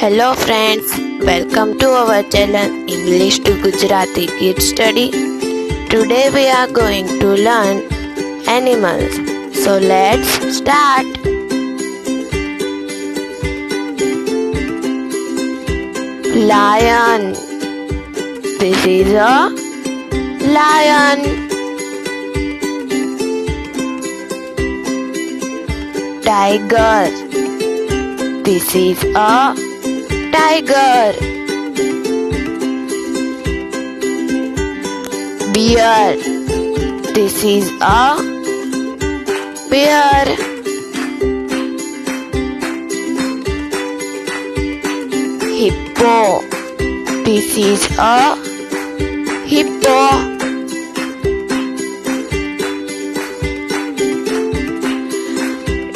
Hello friends, welcome to our channel English to Gujarati Kids Study. Today we are going to learn animals. So let's start. Lion. This is a lion. Tiger. This is a tiger. Bear. This is a bear. Hippo. This is a hippo.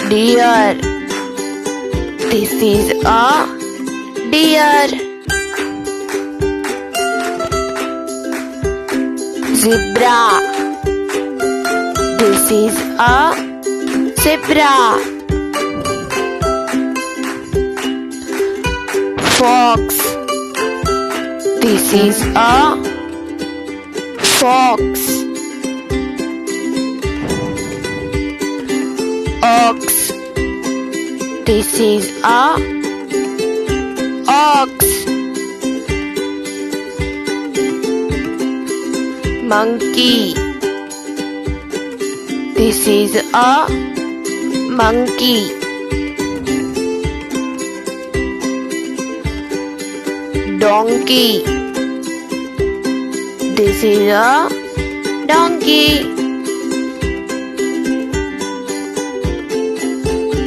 Deer. This is a deer. Zebra. This is a zebra. Fox. This is a fox. Ox. This is a ox. Monkey. This is a monkey. Donkey. This is a donkey.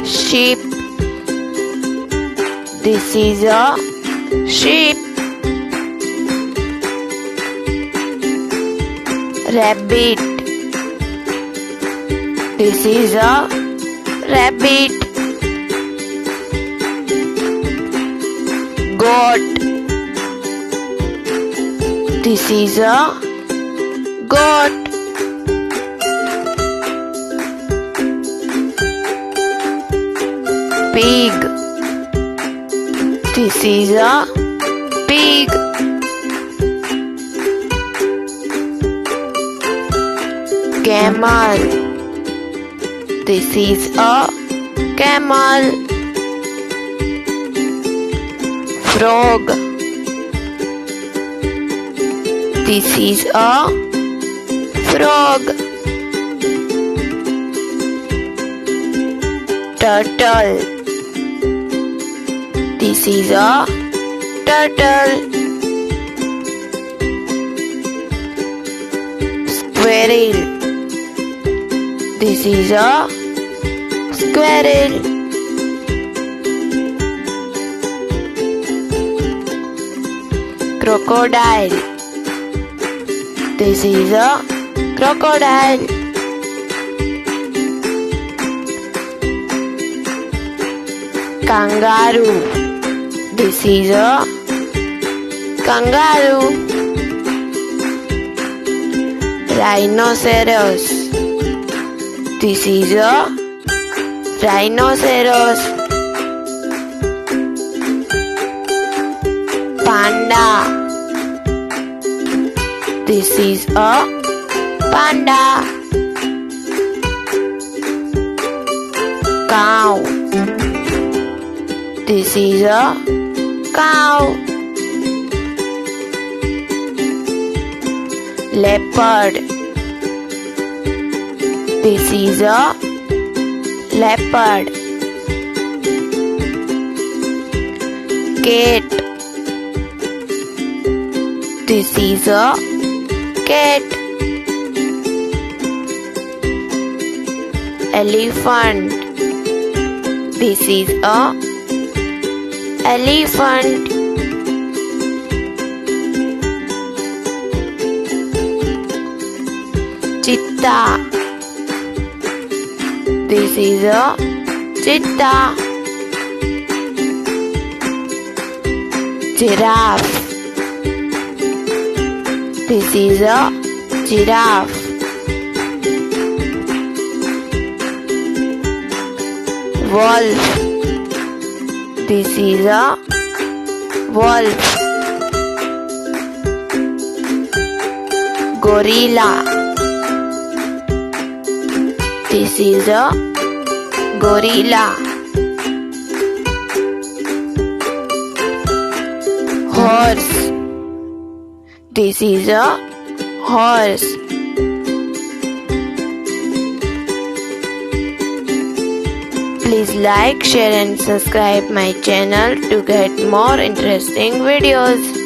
Sheep. This is a sheep. Rabbit. This is a rabbit. Goat. This is a goat. Pig. This is a pig. Camel. This is a camel. Frog. This is a frog. Turtle. This is a turtle. Squirrel. This is a squirrel. Crocodile. This is a crocodile. Kangaroo. This is a kangaroo. Rhinoceros. This is a rhinoceros. Panda. This is a panda. Cow. This is a cow. Leopard. This is a leopard. Cat. This is a cat. Elephant. This is a elephant. Cheetah. This is a cheetah. Giraffe. This is a giraffe. Wolf. This is a wolf, gorilla. This is a gorilla. Horse. This is a horse. Please like, share and subscribe my channel to get more interesting videos.